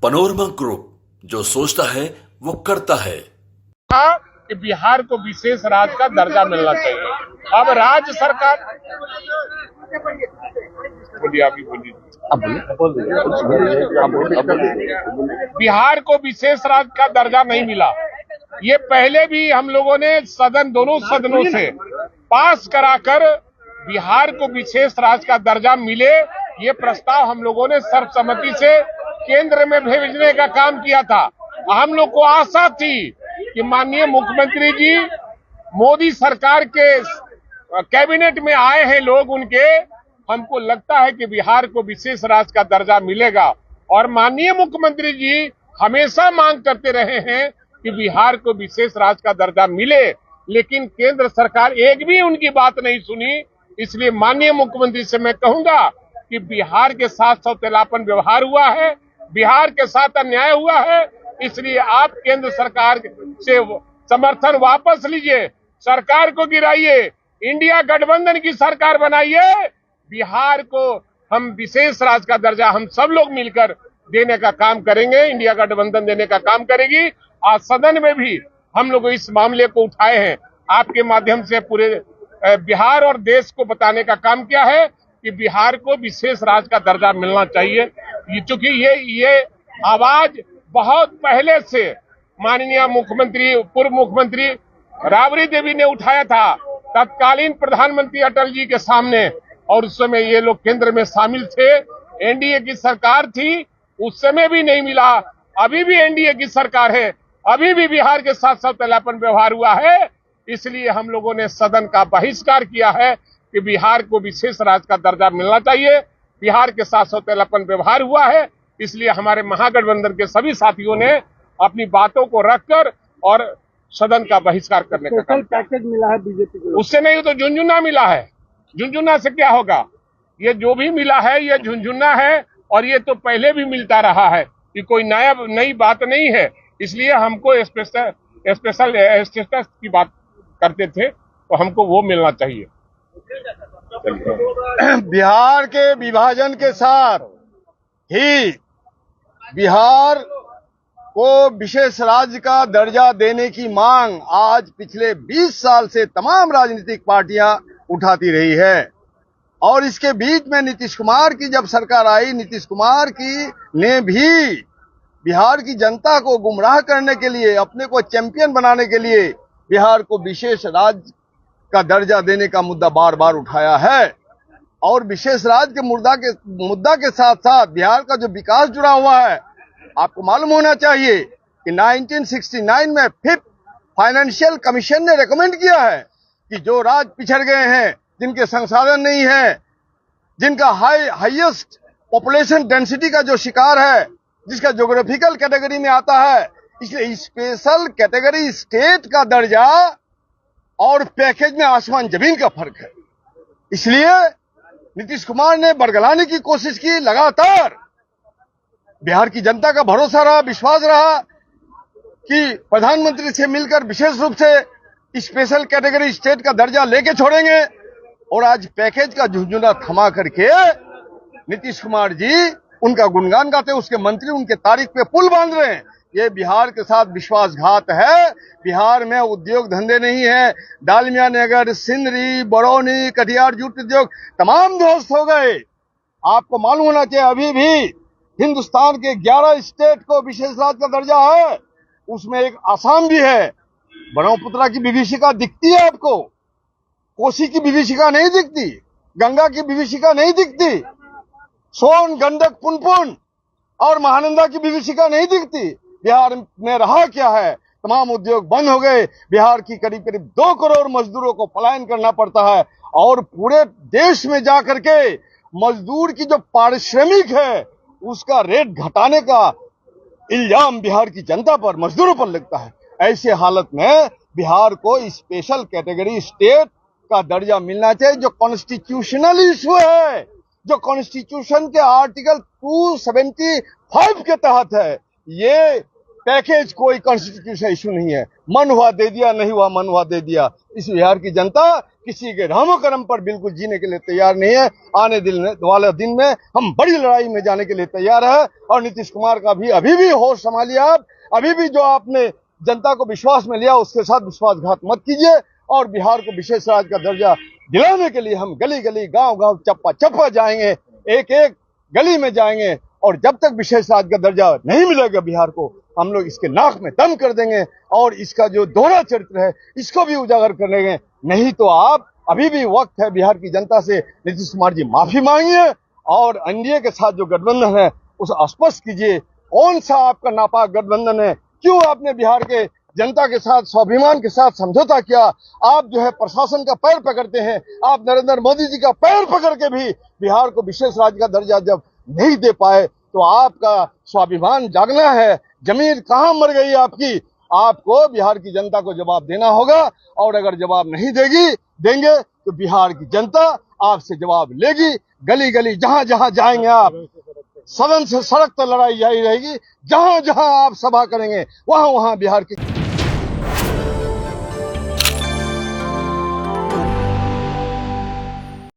Panorama group, जो सोचता है वो करता है। कि बिहार को विशेष राज्य का दर्जा मिलना चाहिए। अब राज्य सरकार बोलिए, आप ही बोलिए। बिहार को विशेष राज्य का दर्जा नहीं मिला। ये पहले भी हम लोगों ने दोनों सदनों से पास कराकर बिहार को विशेष राज्य का दर्जा मिले, ये प्रस्ताव हम लोगों ने सर्वसम्मति से केंद्र में भेजने का काम किया था। हम लोग को आशा थी कि माननीय मुख्यमंत्री जी, मोदी सरकार के कैबिनेट में आए हैं लोग उनके, हमको लगता है कि बिहार को विशेष राज्य का दर्जा मिलेगा। और माननीय मुख्यमंत्री जी हमेशा मांग करते रहे हैं कि बिहार को विशेष राज्य का दर्जा मिले, लेकिन केंद्र सरकार एक भी उनकी बात नहीं सुनी। इसलिए माननीय मुख्यमंत्री से मैं कहूंगा कि बिहार के साथ सौतेलापन व्यवहार हुआ है, बिहार के साथ अन्याय हुआ है, इसलिए आप केंद्र सरकार से समर्थन वापस लीजिए, सरकार को गिराइए, इंडिया गठबंधन की सरकार बनाइए। बिहार को हम विशेष राज्य का दर्जा हम सब लोग मिलकर देने का काम करेंगे, इंडिया गठबंधन देने का काम करेगी। आज सदन में भी हम लोग इस मामले को उठाए हैं, आपके माध्यम से पूरे बिहार और देश को बताने का काम किया है कि बिहार को विशेष राज्य का दर्जा मिलना चाहिए। क्योंकि ये आवाज बहुत पहले से माननीय मुख्यमंत्री, पूर्व मुख्यमंत्री राबड़ी देवी ने उठाया था तत्कालीन प्रधानमंत्री अटल जी के सामने, और उस समय ये लोग केंद्र में शामिल थे, एनडीए की सरकार थी, उस समय भी नहीं मिला। अभी भी एनडीए की सरकार है, अभी भी बिहार के साथ सौतेलापन व्यवहार हुआ है। इसलिए हम लोगों ने सदन का बहिष्कार किया है कि बिहार को विशेष राज्य का दर्जा मिलना चाहिए। बिहार के साथ सौतेलापन व्यवहार हुआ है, इसलिए हमारे महागठबंधन के सभी साथियों ने अपनी बातों को रखकर और सदन का बहिष्कार करने का काम। पैकेज मिला है बीजेपी को, उससे नहीं तो झुनझुना मिला है। झुनझुना से क्या होगा? ये जो भी मिला है ये झुनझुना है, और ये तो पहले भी मिलता रहा है, ये कोई नई बात नहीं है। इसलिए हमको स्पेशल स्टेटस की बात करते थे, तो हमको वो मिलना चाहिए। बिहार के विभाजन के साथ ही बिहार को विशेष राज्य का दर्जा देने की मांग आज पिछले 20 साल से तमाम राजनीतिक पार्टियां उठाती रही है। और इसके बीच में नीतीश कुमार की जब सरकार आई, नीतीश कुमार की ने भी बिहार की जनता को गुमराह करने के लिए, अपने को चैंपियन बनाने के लिए बिहार को विशेष राज्य का दर्जा देने का मुद्दा बार बार उठाया है। और विशेष राज्य के मुद्दा के साथ साथ बिहार का जो विकास जुड़ा हुआ है, आपको मालूम होना चाहिए कि 1969 में 5th फाइनेंशियल कमीशन ने रेकमेंड किया है कि जो राज्य पिछड़ गए हैं, जिनके संसाधन नहीं है, जिनका हाईएस्ट पॉपुलेशन डेंसिटी का जो शिकार है, जिसका ज्योग्राफिकल कैटेगरी में आता है, इसलिए स्पेशल कैटेगरी स्टेट का दर्जा और पैकेज में आसमान जमीन का फर्क है। इसलिए नीतीश कुमार ने बरगलाने की कोशिश की लगातार। बिहार की जनता का भरोसा रहा, विश्वास रहा कि प्रधानमंत्री से मिलकर विशेष रूप से स्पेशल कैटेगरी स्टेट का दर्जा लेके छोड़ेंगे, और आज पैकेज का झुंझुना थमा करके नीतीश कुमार जी उनका गुणगान गाते, उसके मंत्री उनके तारीफ पे पुल बांध रहे हैं। ये बिहार के साथ विश्वासघात है। बिहार में उद्योग धंधे नहीं है। डालमिया नगर, सिंदरी, बरौनी, कटिहार जूट उद्योग तमाम ध्वस्त हो गए। आपको मालूम होना चाहिए, अभी भी हिंदुस्तान के 11 स्टेट को विशेष राज्य का दर्जा है, उसमें एक आसाम भी है। ब्रह्मपुत्रा की विभीषिका दिखती है आपको, कोसी की विभीषिका नहीं दिखती, गंगा की विभीषिका नहीं दिखती, सोन, गंडक, पुनपुन और महानंदा की विभीषिका नहीं दिखती। बिहार में रहा क्या है? तमाम उद्योग बंद हो गए। बिहार की करीब 2 करोड़ मजदूरों को पलायन करना पड़ता है, और पूरे देश में जाकर के मजदूर की जो पारिश्रमिक है उसका रेट घटाने का इल्जाम बिहार की जनता पर, मजदूरों पर लगता है। ऐसे हालत में बिहार को स्पेशल कैटेगरी स्टेट का दर्जा मिलना चाहिए, जो कॉन्स्टिट्यूशनल इशू है, जो कॉन्स्टिट्यूशन के आर्टिकल 275 के तहत है। ये पैकेज कोई कॉन्स्टिट्यूशन इशू नहीं है। मन हुआ दे दिया, नहीं हुआ मन हुआ दे दिया। इस बिहार की जनता किसी के रहमो करम पर बिल्कुल जीने के लिए तैयार नहीं है। आने वाले दिन में हम बड़ी लड़ाई में जाने के लिए तैयार है। और नीतीश कुमार का भी अभी भी होश संभालिए। आप अभी भी जो आपने जनता को विश्वास में लिया उसके साथ विश्वासघात मत कीजिए। और बिहार को विशेष राज्य का दर्जा दिलाने के लिए हम गली गली, गांव गांव, चप्पा चप्पा जाएंगे, एक एक गली में जाएंगे। और जब तक विशेष राज्य का दर्जा नहीं मिलेगा बिहार को, हम लोग इसके नाक में दम कर देंगे और इसका जो दोहरा चरित्र है इसको भी उजागर कर लेंगे। नहीं तो आप अभी भी वक्त है बिहार की जनता से नीतीश कुमार जी माफी मांगिए और एनडीए के साथ जो गठबंधन है उसे स्पष्ट कीजिए। कौन सा आपका नापाक गठबंधन है? क्यों आपने बिहार के जनता के साथ स्वाभिमान के साथ समझौता किया? आप जो है प्रशासन का पैर पकड़ते हैं। आप नरेंद्र मोदी जी का पैर पकड़ के भी बिहार को विशेष राज्य का दर्जा जब नहीं दे पाए तो आपका स्वाभिमान जागना है। जमीन कहां मर गई आपकी? आपको बिहार की जनता को जवाब देना होगा। और अगर जवाब नहीं देंगे तो बिहार की जनता आपसे जवाब लेगी। गली गली जहां जहां जाएंगे आप, सदन से सड़क तक लड़ाई जारी रहेगी। जहां जहां आप सभा करेंगे वहां वहां बिहार की